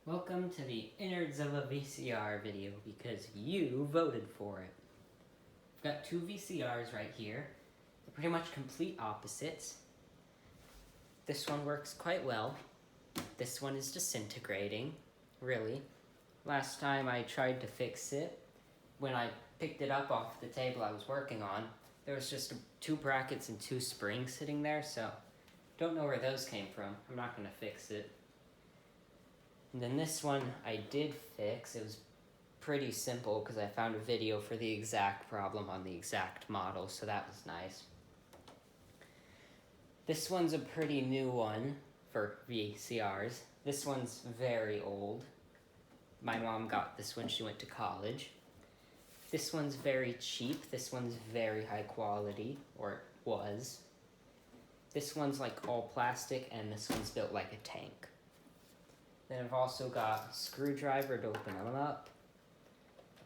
Welcome to the innards of a VCR video because you voted for it. I've got two VCRs right here. They're pretty much complete opposites. This one works quite well. This one is disintegrating, really. Last time I tried to fix it, when I picked it up off the table I was working on, there was just two brackets and two springs sitting there, so don't know where those came from. I'm not going to fix it. And then this one I did fix. It was pretty simple because I found a video for the exact problem on the exact model, so that was nice. This one's a pretty new one for VCRs. This one's very old. My mom got this when she went to college. This one's very cheap. This one's very high quality, or it was. This one's like all plastic, and this one's built like a tank. Then I've also got a screwdriver to open them up,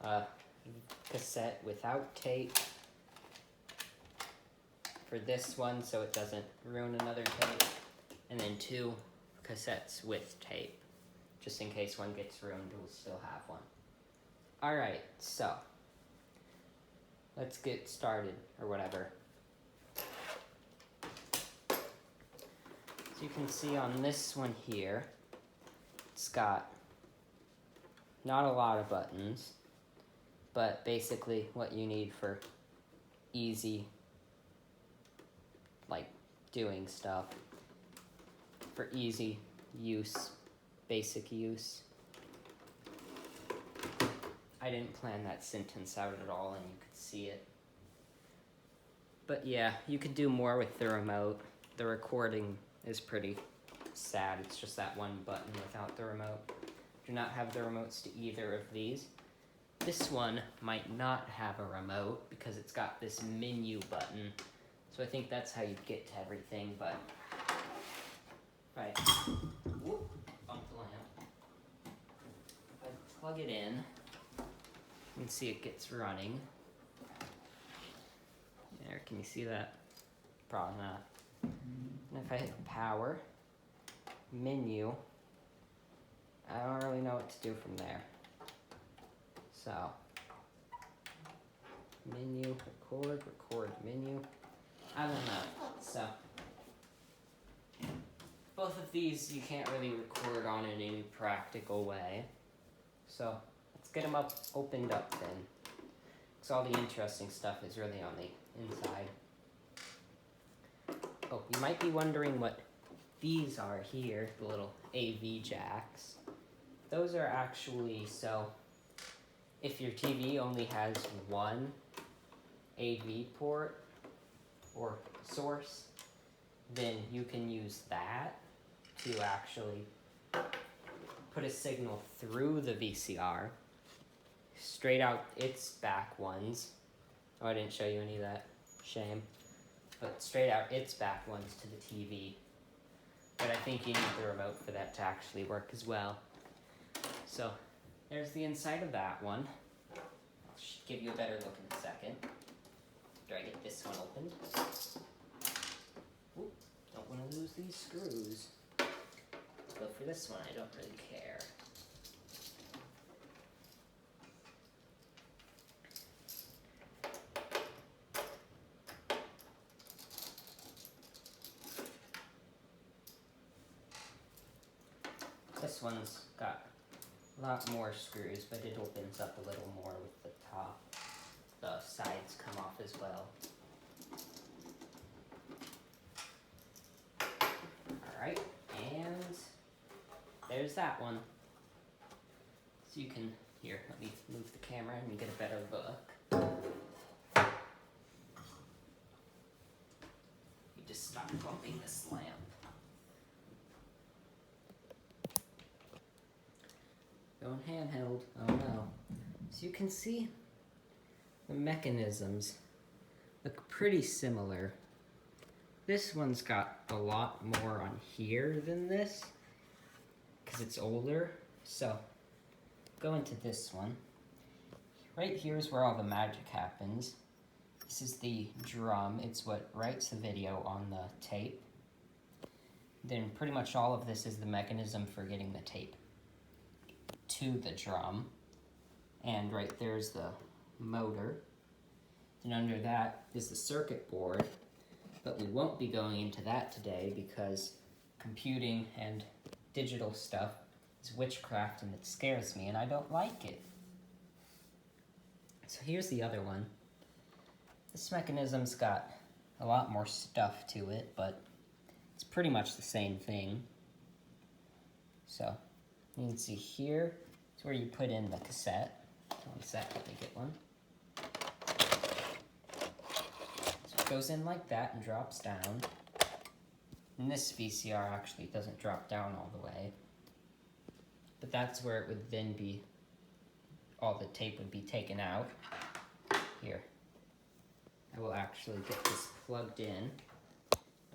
a cassette without tape for this one so it doesn't ruin another tape, and then two cassettes with tape, just in case one gets ruined, we'll still have one. Alright, so let's get started, or whatever. So you can see on this one here, it's got not a lot of buttons, but basically what you need for easy, like, doing stuff, for easy use, basic use. I didn't plan that sentence out at all and you could see it. But yeah, you could do more with the remote. The recording is pretty sad. It's just that one button without the remote. Do not have the remotes to either of these. This one might not have a remote because it's got this menu button. So I think that's how you get to everything, but if I bump the lamp. If I plug it in, you can see it gets running. There, can you see that? Probably not. And if I hit power, menu, I don't really know what to do from there. So, menu, record, menu, I don't know. So, both of these you can't really record on in any practical way. So, let's get them opened up then. Because all the interesting stuff is really on the inside. Oh, you might be wondering what these are here, the little AV jacks. Those are actually, so if your TV only has one AV port or source, then you can use that to actually put a signal through the VCR, straight out its back ones. Oh, I didn't show you any of that, shame. But straight out its back ones to the TV. But I think you need the remote for that to actually work as well. So, there's the inside of that one. I'll give you a better look in a second. After I get this one opened. Oop, don't want to lose these screws. But for this one, I don't really care. This one's got a lot more screws, but it opens up a little more with the top. The sides come off as well. Alright, and there's that one. So you can, here, let me move the camera and get a better look. You just stop bumping this lamp. Going handheld, oh no. So you can see the mechanisms look pretty similar. This one's got a lot more on here than this, because it's older. So, go into this one. Right here is where all the magic happens. This is the drum, it's what writes the video on the tape. Then pretty much all of this is the mechanism for getting the tape to the drum. And right there's the motor. And under that is the circuit board. But we won't be going into that today because computing and digital stuff is witchcraft and it scares me and I don't like it. So here's the other one. This mechanism's got a lot more stuff to it, but it's pretty much the same thing. So you can see here is where you put in the cassette. One sec, let me get one. So it goes in like that and drops down. And this VCR actually doesn't drop down all the way. But that's where it would then be, all the tape would be taken out. Here. I will actually get this plugged in.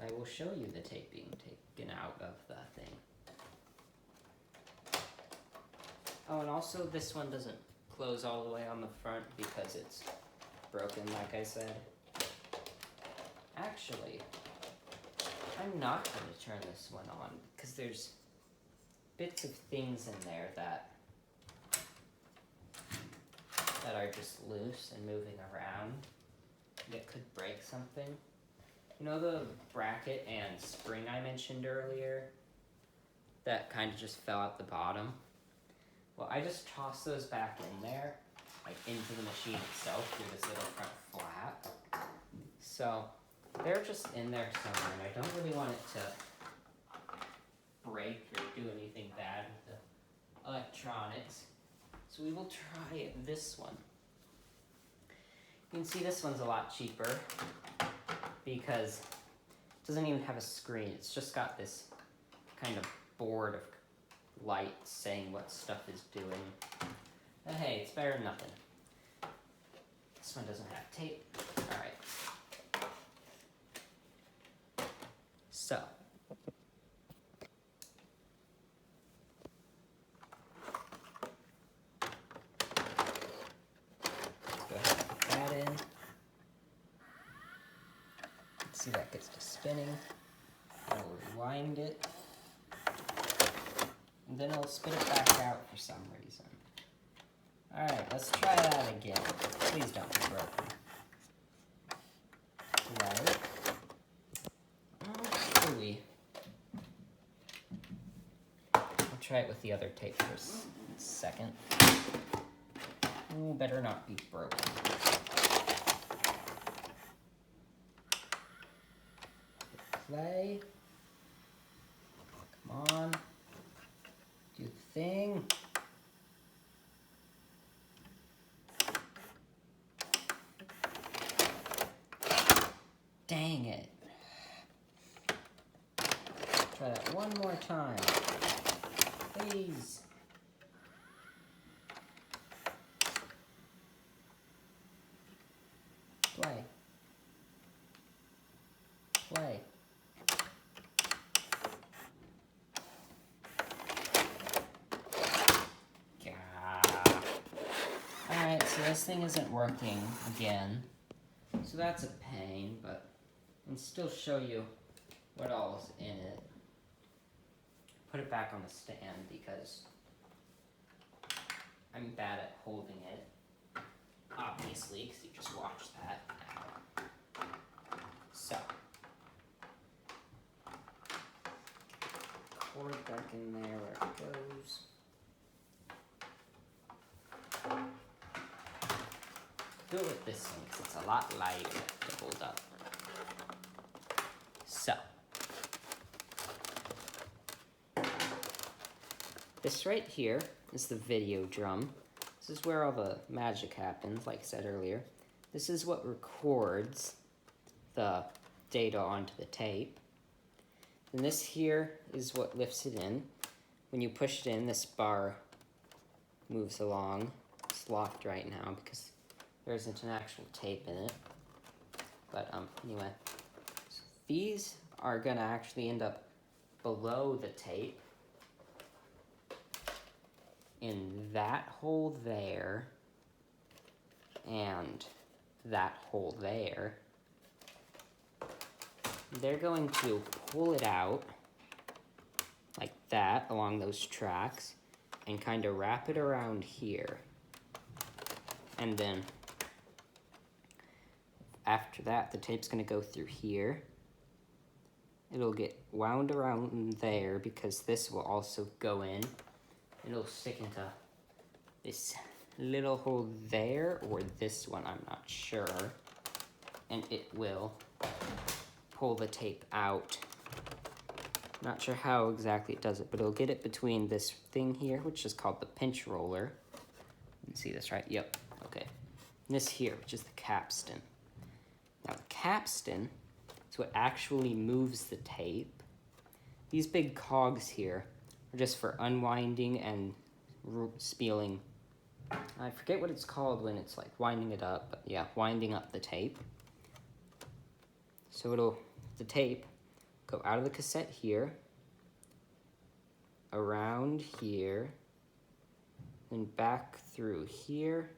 I will show you the tape being taken out of the thing. Oh, and also this one doesn't close all the way on the front because it's broken, like I said. Actually, I'm not going to turn this one on because there's bits of things in there that are just loose and moving around that could break something. You know the bracket and spring I mentioned earlier that kind of just fell out the bottom? Well, I just tossed those back in there, like into the machine itself through this little front flap. So they're just in there somewhere, and I don't really want it to break or do anything bad with the electronics. So we will try this one. You can see this one's a lot cheaper because it doesn't even have a screen. It's just got this kind of board of lights saying what stuff is doing. But hey, it's better than nothing. This one doesn't have tape. Alright. So. Go ahead and put that in. See, that gets to spinning. I'll rewind it. And then it'll spit it back out for some reason. Alright, let's try that again. Please don't be broken. Right. Oh, ooey. I'll try it with the other tape for a second. Ooh, better not be broken. Play. Come on. Do the thing. Dang it. Try that one more time. Please. Play. Play. Alright, so this thing isn't working again. So that's a pain, but I'll still show you what all is in it. Put it back on the stand because I'm bad at holding it. Obviously, because you just watched that. So. Cord back in there where it goes. Do it with this one because it's a lot lighter to hold up. So. This right here is the video drum. This is where all the magic happens, like I said earlier. This is what records the data onto the tape. And this here is what lifts it in. When you push it in, this bar moves along. It's locked right now because there isn't an actual tape in it. But anyway, so these are gonna actually end up below the tape in that hole there and that hole there. They're going to pull it out like that along those tracks, and kind of wrap it around here. And then after that, the tape's going to go through here. It'll get wound around there because this will also go in. It'll stick into this little hole there, or this one, I'm not sure. And it will pull the tape out. Not sure how exactly it does it, but it'll get it between this thing here, which is called the pinch roller. You can see this, right? Yep, okay. And this here, which is the capstan. Now the capstan is what actually moves the tape. These big cogs here are just for unwinding and spooling. I forget what it's called when it's like winding it up, but yeah, winding up the tape. So the tape go out of the cassette here, around here, then back through here,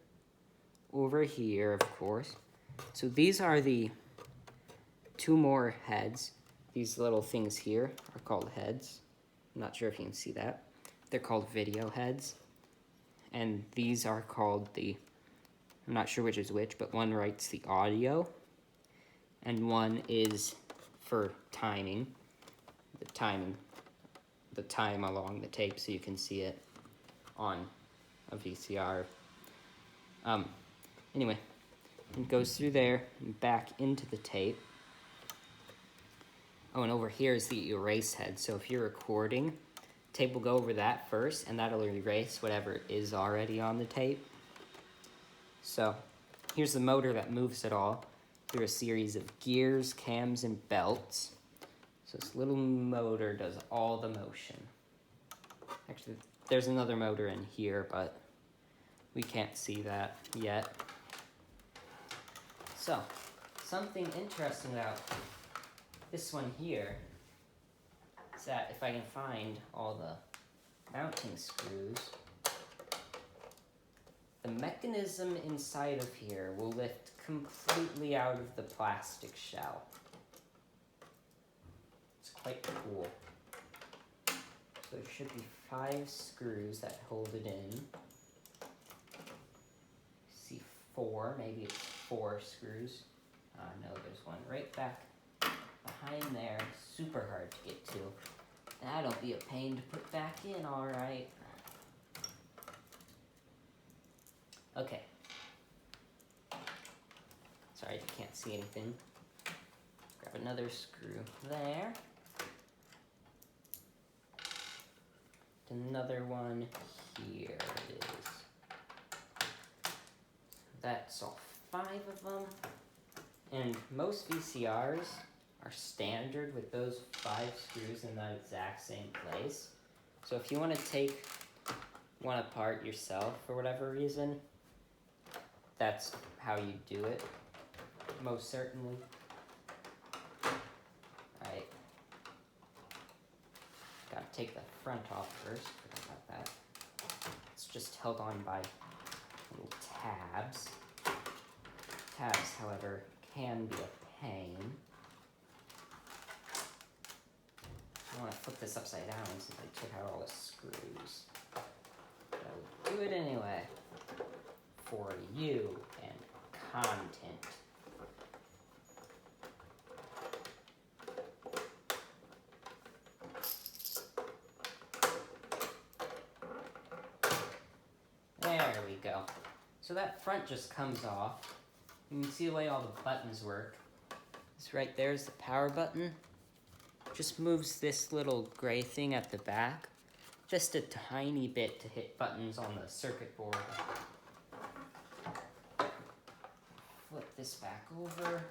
over here, of course. So these are the two more heads. These little things here are called heads. I'm not sure if you can see that. They're called video heads. And these are called I'm not sure which is which, but one writes the audio, and one is for timing, the time along the tape, so you can see it on a VCR. Anyway, it goes through there and back into the tape. Oh, and over here is the erase head. So if you're recording, tape will go over that first, and that'll erase whatever is already on the tape. So here's the motor that moves it all through a series of gears, cams, and belts. So this little motor does all the motion. Actually, there's another motor in here, but we can't see that yet. So, something interesting about this one here is that if I can find all the mounting screws, the mechanism inside of here will lift completely out of the plastic shell. It's quite cool. So there should be 5 screws that hold it in. See 4, maybe it's 4 screws. No, there's one right back behind there. Super hard to get to. That'll be a pain to put back in, alright. Okay. Sorry, I can't see anything. Grab another screw there. Another one here it is. That's all 5 of them. And most VCRs are standard with those 5 screws in the exact same place. So if you want to take one apart yourself for whatever reason, that's how you do it, most certainly. Alright. Gotta take the front off first, forgot about that. It's just held on by little tabs. Tabs, however, can be a pain. I want to flip this upside down since I took out all the screws. But I'll do it anyway. For you and content. There we go. So that front just comes off. You can see the way all the buttons work. This right there is the power button. Just moves this little gray thing at the back just a tiny bit to hit buttons on the circuit board. Flip this back over.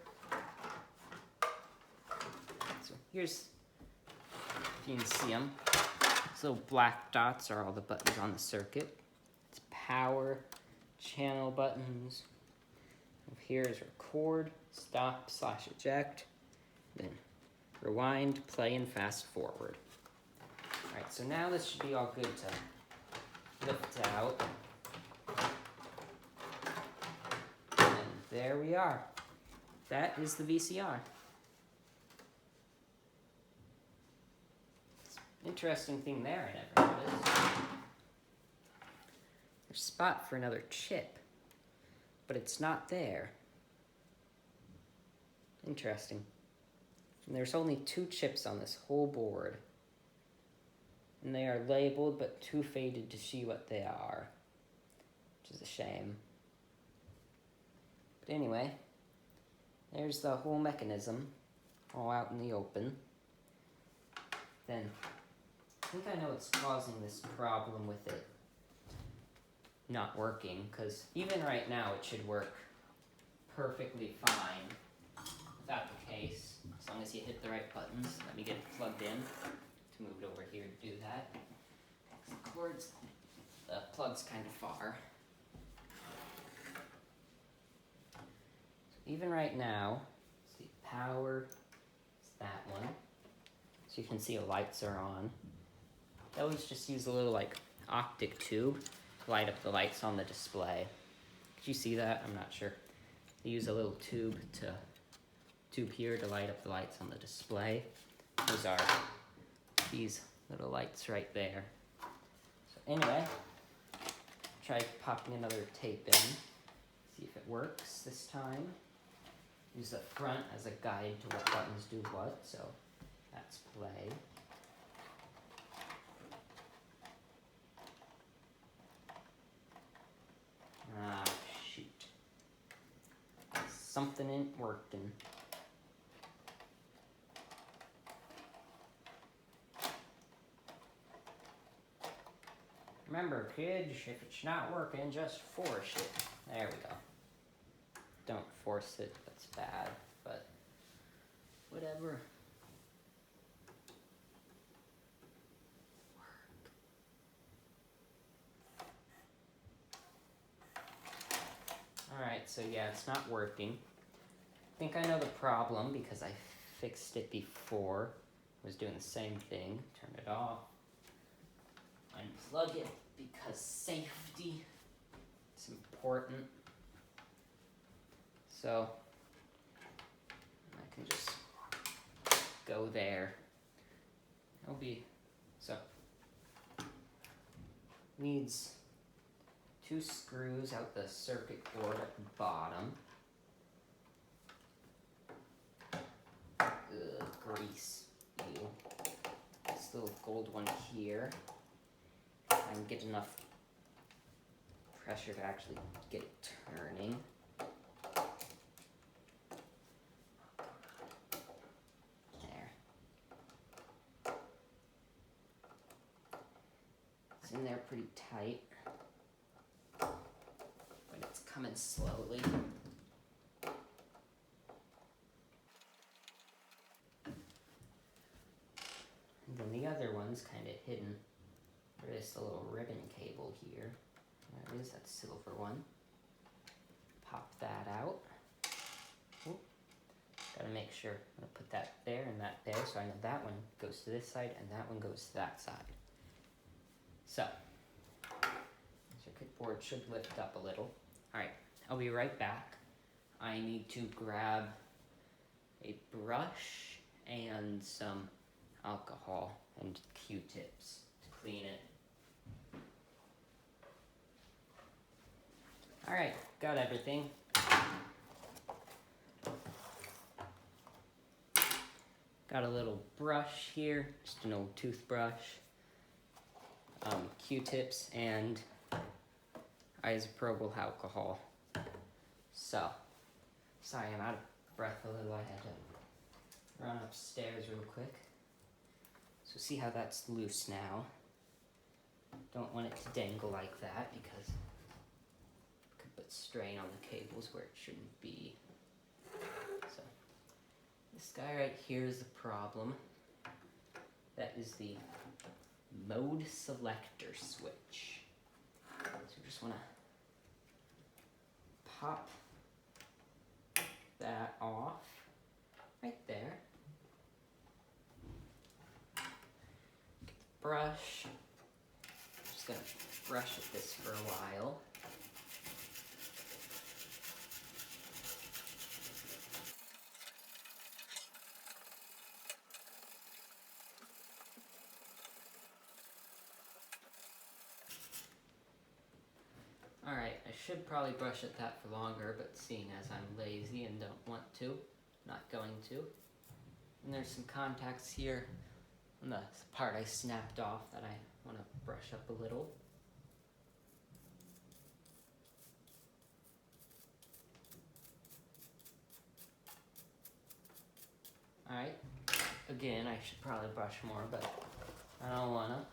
So here's, if you can see them, these little black dots are all the buttons on the circuit. It's power, channel buttons. Over here is record, stop, /eject, then rewind, play, and fast forward. Alright, so now this should be all good to lift out. And there we are. That is the VCR. Interesting thing there I never noticed. there's a spot for another chip, but it's not there. Interesting. And there's only 2 chips on this whole board. And they are labeled, but too faded to see what they are, which is a shame. But anyway, there's the whole mechanism, all out in the open. Then, I think I know what's causing this problem with it not working, because even right now it should work perfectly fine. If that's the case, as long as you hit the right buttons. Let me get it plugged in. To move it over here to do that. The plug's kind of far. So even right now, see, power is that one. So you can see the lights are on. Those just use a little like optic tube to light up the lights on the display. Did you see that? I'm not sure. They use a little tube here to light up the lights on the display. Those are these little lights right there. So anyway, try popping another tape in, see if it works this time. Use the front as a guide to what buttons do what, so that's play. Ah, shoot. Something ain't working. Remember, kids, if it's not working, just force it. There we go. Don't force it, that's bad, but whatever. Alright, so yeah, it's not working. I think I know the problem because I fixed it before. I was doing the same thing. Turn it off. Unplug it because safety is important. So I can just go there. It'll be so needs 2 screws out the circuit board at the bottom. Ugh, grease. Ew. This little gold one here. I can get enough pressure to actually get it turning. There. It's in there pretty tight, but it's coming slowly. And then the other one's kind of hidden. There's a little ribbon cable here. There it is, that silver one. Pop that out. Oop. Gotta make sure I'm gonna put that there and that there, so I know that one goes to this side and that one goes to that side. So, circuit board should lift up a little. Alright, I'll be right back. I need to grab a brush and some alcohol and Q-tips to clean it. Alright, got everything. Got a little brush here, just an old toothbrush, Q-tips, and isopropyl alcohol. So, sorry I'm out of breath a little, I had to run upstairs real quick. So see how that's loose now. Don't want it to dangle like that because put strain on the cables where it shouldn't be. So this guy right here is the problem. That is the mode selector switch. So you just want to pop that off right there. Get the brush. I'm just going to brush at this for a while. should probably brush at that for longer, but seeing as I'm lazy and don't want to, not going to. And there's some contacts here on the part I snapped off that I want to brush up a little. Alright, again, I should probably brush more, but I don't wanna.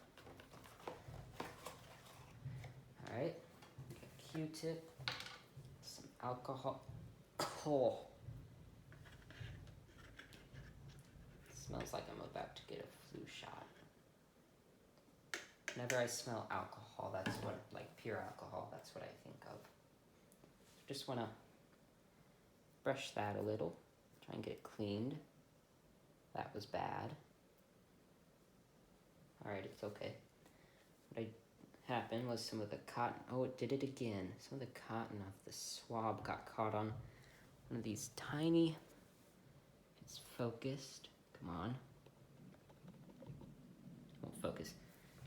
Alright, a Q-tip, some alcohol. Oh. Smells like I'm about to get a flu shot. Whenever I smell alcohol, that's what, like pure alcohol, that's what I think of. Just wanna brush that a little, try and get it cleaned. That was bad. Alright, it's okay. What happened was some of the cotton, oh, it did it again. Some of the cotton of the swab got caught on one of these tiny, it's focused, come on. Won't focus.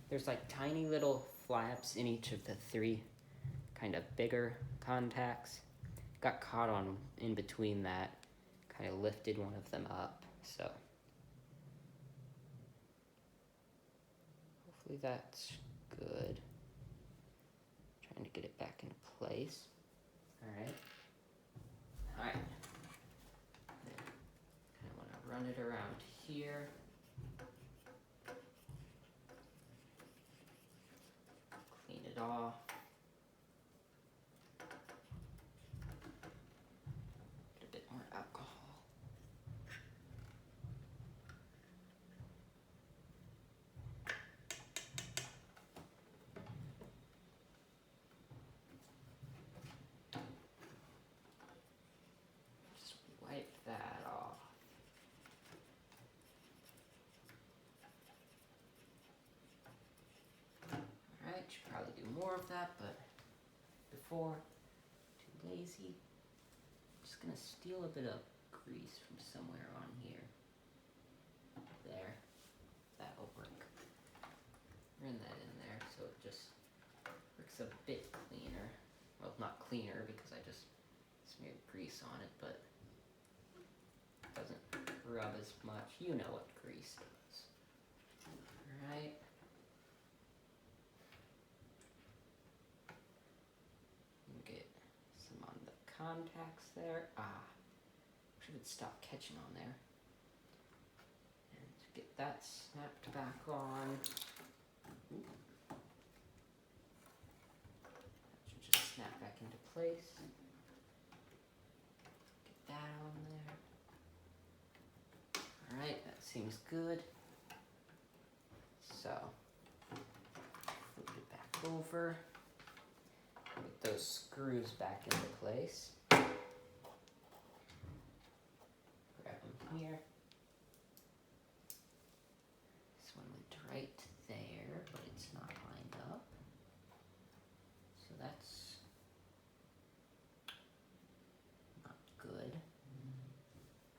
There's like tiny little flaps in each of the three kind of bigger contacts. Got caught on in between that, kind of lifted one of them up, so. Hopefully that's good. Trying to get it back into place. Alright. Alright. Kind of want to run it around here. Clean it off. Get a bit more alcohol. That off. Alright, should probably do more of that, but before, too lazy. Just gonna steal a bit of grease from somewhere on here. There. That'll work. Run that in there so it just works a bit cleaner. Well, not cleaner because I just smeared grease on it, but doesn't rub as much. You know what grease does. Alright. Get some on the contacts there. Should have stopped catching on there. And get that snapped back on. That should just snap back into place. Get that on there. Alright, that seems good. So, flip it back over. Put those screws back into place. Grab them here. This one went right there, but it's not lined up. So that's not good.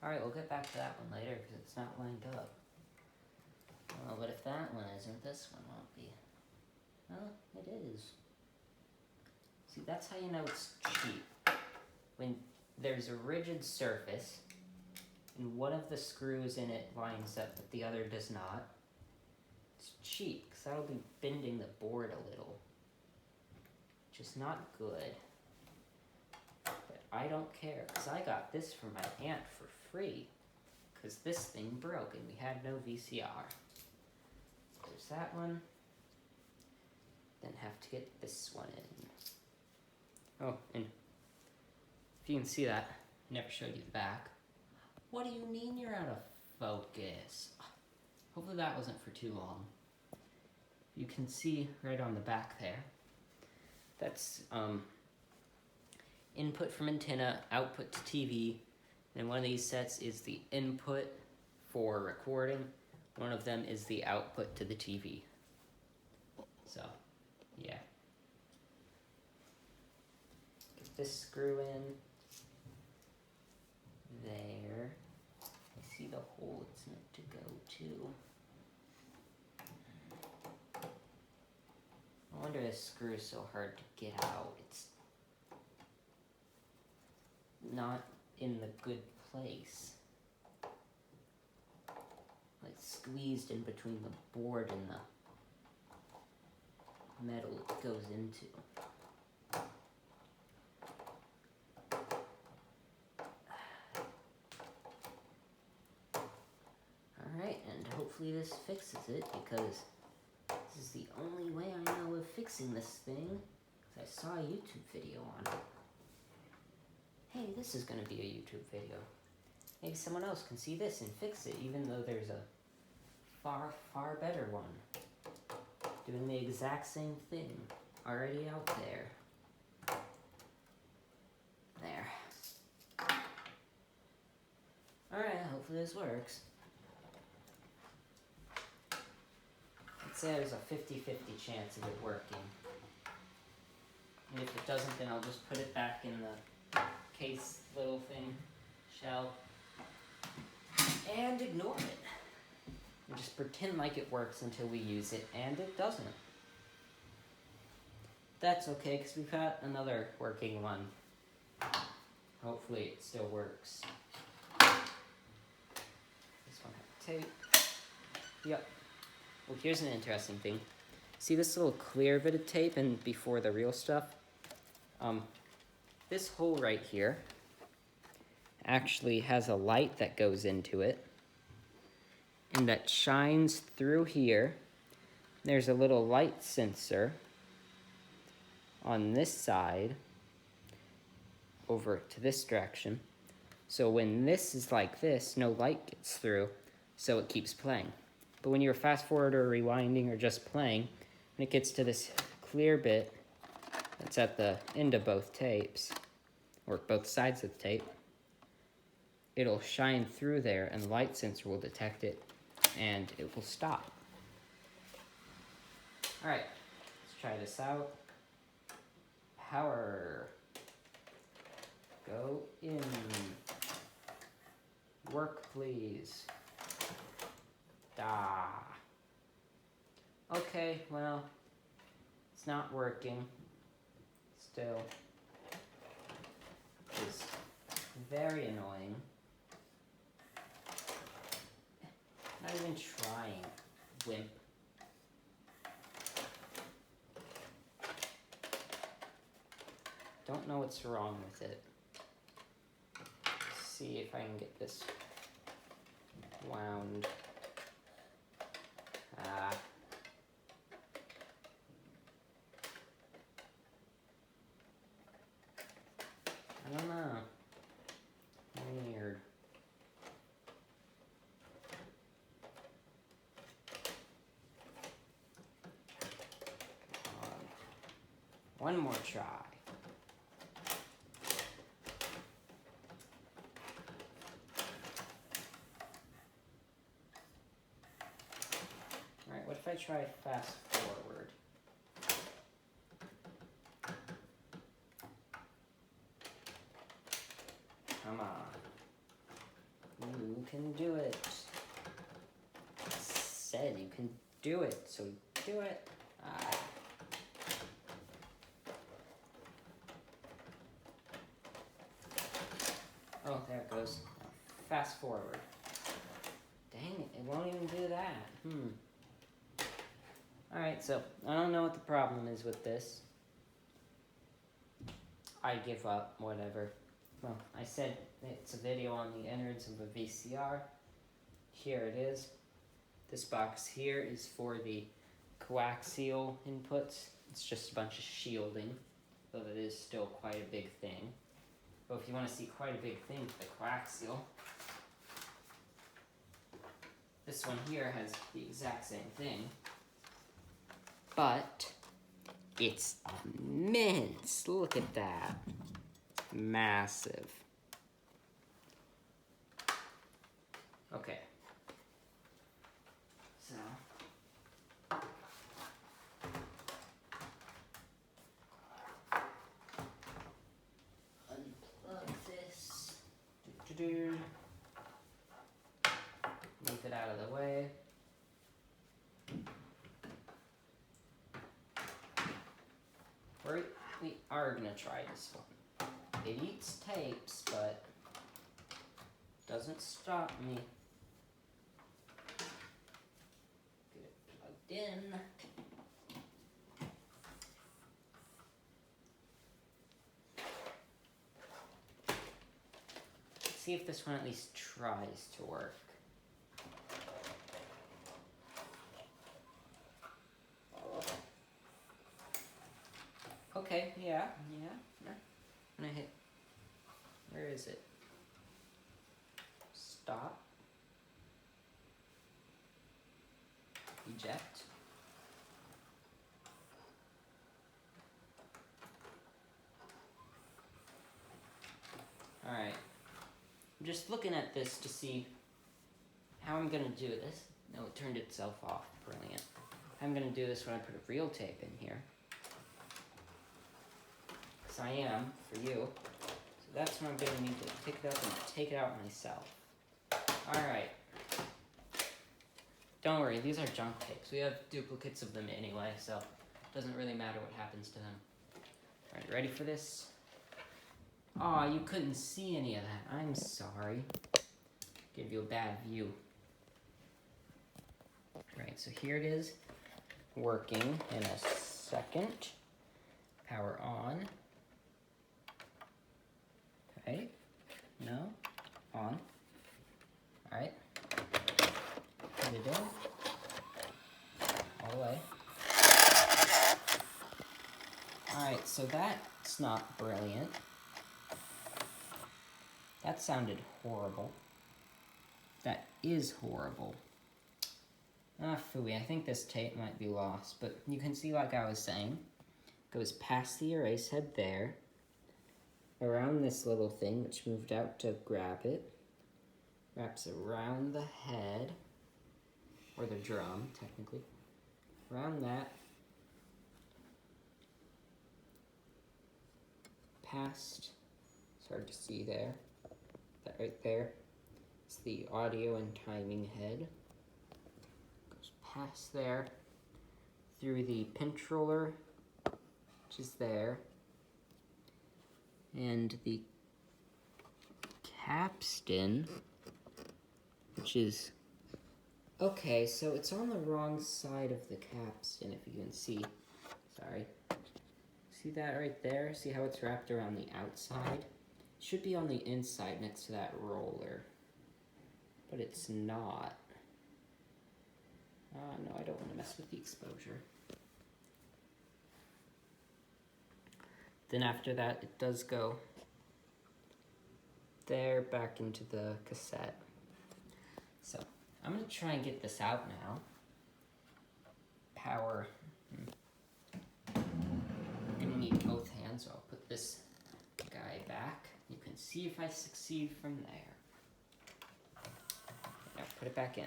Alright, we'll get back to that one later because it's not lined up. Oh, but if that one isn't, this one won't be. Well, it is. See, that's how you know it's cheap. When there's a rigid surface and one of the screws in it lines up but the other does not, it's cheap because that'll be bending the board a little. Which is not good. But I don't care because I got this from my aunt for free because this thing broke and we had no VCR. There's that one. Then have to get this one in. Oh, and if you can see that, I never showed you the back. What do you mean you're out of focus? Hopefully that wasn't for too long. You can see right on the back there. That's input from antenna, output to TV. And one of these sets is the input for recording. One of them is the output to the TV. So, yeah. Get this screw in. There. I see the hole it's meant to go to. No wonder this screw is so hard to get out. It's not in the good place. Like squeezed in between the board and the metal it goes into. Alright, and hopefully this fixes it, because this is the only way I know of fixing this thing. I saw a YouTube video on it. Hey, this is going to be a YouTube video. Maybe someone else can see this and fix it, even though there's a far, far better one doing the exact same thing already out there. There. Alright, hopefully this works. I'd say there's a 50-50 chance of it working. And if it doesn't, then I'll just put it back in the case little thing, shell, and ignore it. And just pretend like it works until we use it, and it doesn't. That's okay, because we've got another working one. Hopefully it still works. This one has tape. Yep. Well, here's an interesting thing. See this little clear bit of tape and before the real stuff? This hole right here actually has a light that goes into it, and that shines through here. There's a little light sensor on this side over to this direction. So when this is like this, no light gets through, so it keeps playing. But when you're fast forward or rewinding or just playing, when it gets to this clear bit that's at the end of both tapes, or both sides of the tape, it'll shine through there and the light sensor will detect it and it will stop. Alright, let's try this out. Power. Go in. Work, please. Da. Okay, well, it's not working. Still. It's very annoying. Not even trying, wimp. Don't know what's wrong with it. Let's see if I can get this wound. I don't know. Weird. One more try. Alright, what if I try fast forward? Come on. You can do it. I said you can do it, so do it. Oh, there it goes. Now, fast forward. Dang it, it won't even do that. Alright, so I don't know what the problem is with this. I give up, whatever. Well, I said it's a video on the innards of a VCR. Here it is. This box here is for the coaxial inputs. It's just a bunch of shielding, though it is still quite a big thing. But if you want to see quite a big thing for the coaxial, this one here has the exact same thing, but it's immense. Look at that. Massive. Okay. So. Unplug this. Move it out of the way. We are gonna try this one. It eats tapes, but doesn't stop me. Get it plugged in. Let's see if this one at least tries to work. Okay, yeah. I'm gonna hit, where is it? Stop. Eject. Alright. I'm just looking at this to see how I'm gonna do this. No, it turned itself off. Brilliant. I'm gonna do this when I put a real tape in here. Because I am, for you. So that's when I'm gonna need to pick it up and take it out myself. Alright. Don't worry, these are junk tapes. We have duplicates of them anyway, so it doesn't really matter what happens to them. Alright, ready for this? Aw, you couldn't see any of that. I'm sorry. Give you a bad view. Alright, so here it is. Working in a second. Power on. Okay. No. On. Alright. Put it in. All the way. Alright, so that's not brilliant. That sounded horrible. That is horrible. Ah, phooey, I think this tape might be lost, but you can see, like I was saying, goes past the erase head there, around this little thing, which moved out to grab it, wraps around the head, or the drum, technically, around that, past, it's hard to see there, that right there, it's the audio and timing head, goes past there, through the pinch roller, which is there, and the capstan, which is, okay, so it's on the wrong side of the capstan, if you can see, sorry. See that right there? See how it's wrapped around the outside? It should be on the inside next to that roller, but it's not. No, I don't want to mess with the exposure. Then after that, it does go there, back into the cassette. So, I'm going to try and get this out now. Power. I'm going to need both hands, so I'll put this guy back. You can see if I succeed from there. Now, put it back in.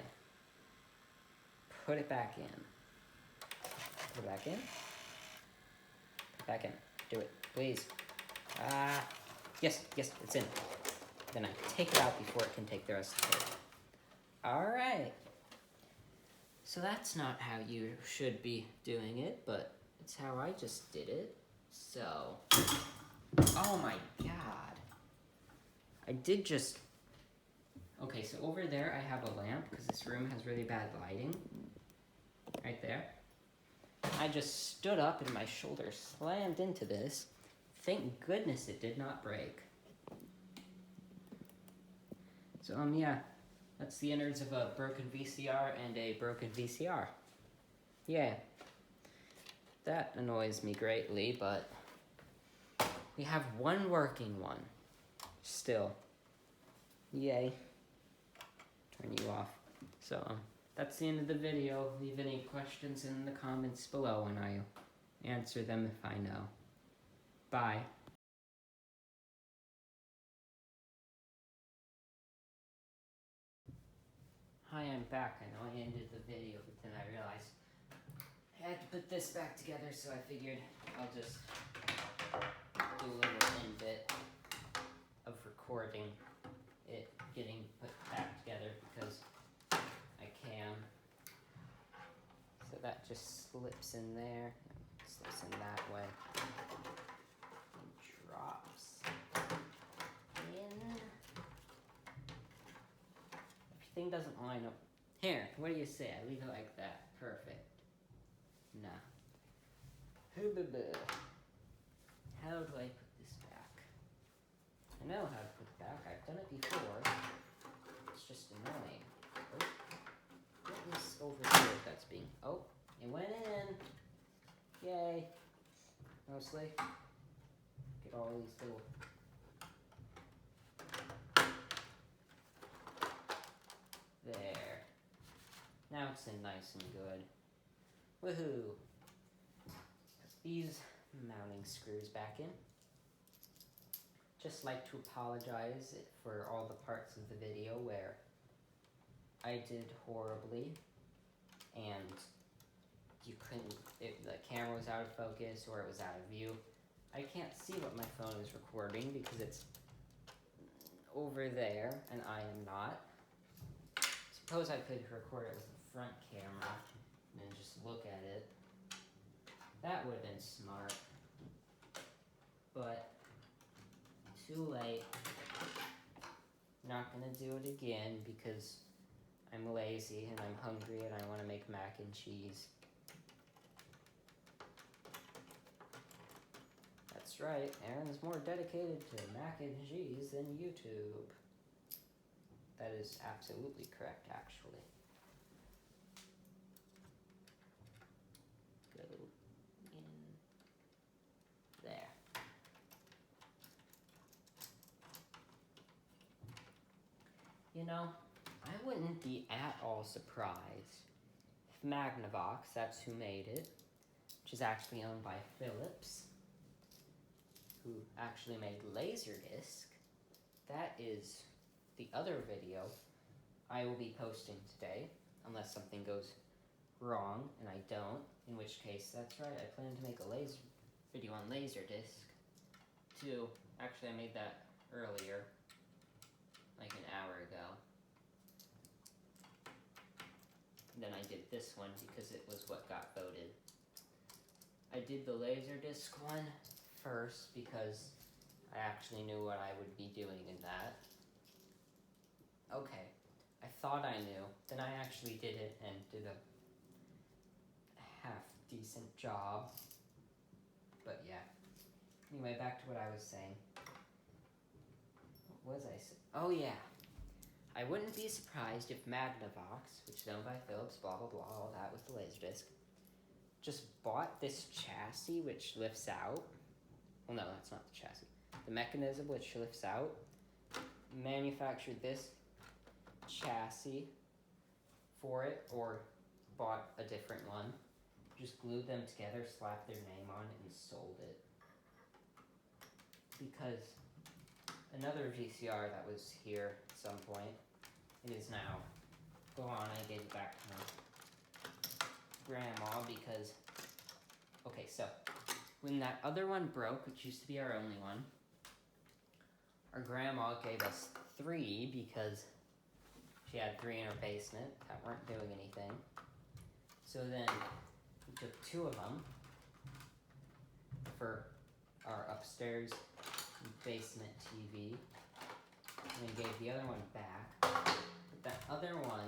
Put it back in. Put it back in. Put it back in. Do it, please. Yes, it's in. Then I take it out before it can take the rest of the tape. Alright. So that's not how you should be doing it, but it's how I just did it. So, oh my god. I did just, okay, so over there I have a lamp, because this room has really bad lighting. Right there. I just stood up and my shoulder slammed into this. Thank goodness it did not break. So, yeah. That's the innards of a broken VCR and a broken VCR. Yeah. That annoys me greatly, but we have one working one. Still. Yay. Turn you off. So, that's the end of the video. Leave any questions in the comments below and I'll answer them if I know. Bye. Hi, I'm back. I know I ended the video, but then I realized I had to put this back together, so I figured I'll just do a little bit of recording it getting put back together because I can. So that just slips in there, slips in that way, and drops. thing doesn't line up. Here, what do you say? I leave it like that. Perfect. Nah. How do I put this back? I know how to put it back. I've done it before. It's just annoying. Oh. What is over here that's being... Oh, it went in. Yay. Mostly. Get all these little... There. Now it's in nice and good. Woohoo! Put these mounting screws back in. Just like to apologize for all the parts of the video where I did horribly and you couldn't, the camera was out of focus or it was out of view. I can't see what my phone is recording because it's over there and I am not. Suppose I could record it with the front camera and then just look at it. That would have been smart. But too late. Not gonna do it again because I'm lazy and I'm hungry and I want to make mac and cheese. That's right, Aaron's more dedicated to mac and cheese than YouTube. That is absolutely correct, actually. Go in there. You know, I wouldn't be at all surprised if Magnavox, that's who made it, which is actually owned by Philips, who actually made Laserdisc. That is the other video I will be posting today, unless something goes wrong, and I don't, in which case, that's right, I plan to make a video on Laserdisc, too. Actually, I made that earlier, like an hour ago. And then I did this one because it was what got voted. I did the Laserdisc one first because I actually knew what I would be doing in that. Okay, I thought I knew, then I actually did it and did a half-decent job. But yeah. Anyway, back to what I was saying. What was I saying? Oh yeah. I wouldn't be surprised if Magnavox, which is owned by Philips, blah blah blah, all that with the Laserdisc, just bought this chassis which lifts out. Well, no, that's not the chassis. The mechanism which lifts out, manufactured this chassis for it, or bought a different one, just glued them together, slapped their name on it, and sold it. Because another VCR that was here at some point, it is now gone. I gave it back to my grandma because, okay, so when that other one broke, which used to be our only one, our grandma gave us 3 because she had 3 in her basement that weren't doing anything. So then we took 2 of them for our upstairs basement TV and then gave the other one back. But that other one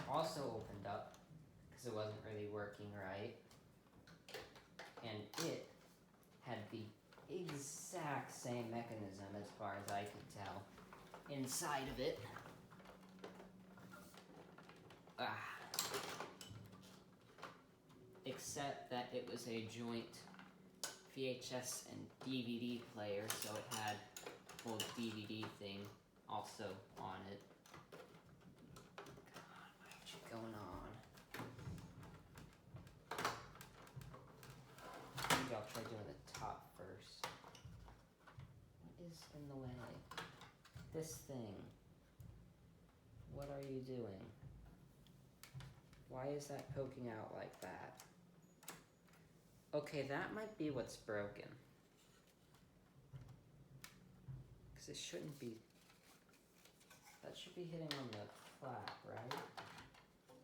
also opened up because it wasn't really working right. And it had the exact same mechanism as far as I could tell inside of it. Except that it was a joint VHS and DVD player, so it had a whole DVD thing also on it. Come on, what's going on? Maybe I'll try doing the top first. What is in the way? This thing. What are you doing? Why is that poking out like that? Okay, that might be what's broken. Because it shouldn't be... That should be hitting on the flap, right?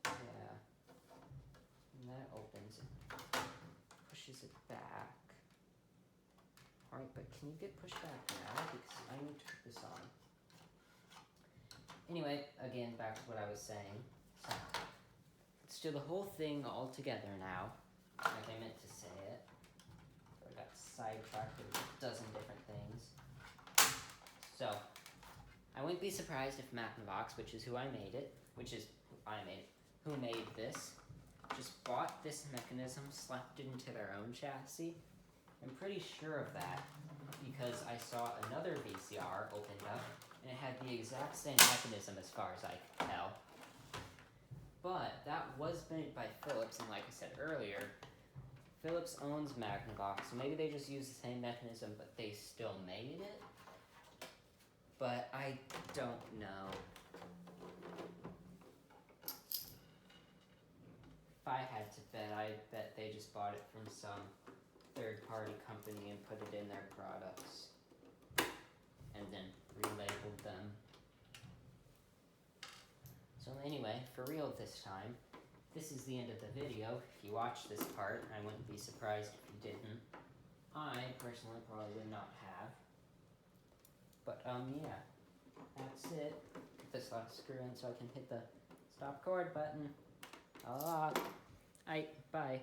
Yeah. And that opens it. Pushes it back. Alright, but can you get pushed back now? Because I need to put this on. Anyway, again, back to what I was saying. So, let's do the whole thing all together now, like I meant to say it. So I got sidetracked with a dozen different things. So, I wouldn't be surprised if Magnavox, which is who made this, just bought this mechanism, slapped it into their own chassis. I'm pretty sure of that because I saw another VCR opened up and it had the exact same mechanism as far as I could tell. But that was made by Philips, and like I said earlier, Philips owns Magnavox, so maybe they just used the same mechanism but they still made it? But I don't know. If I had to bet, I'd bet they just bought it from some third-party company and put it in their products. And then relabeled them. So anyway, for real this time, this is the end of the video. If you watched this part, I wouldn't be surprised if you didn't. I personally probably would not have. But yeah, that's it. Get this last screw in so I can hit the stop cord button. Bye.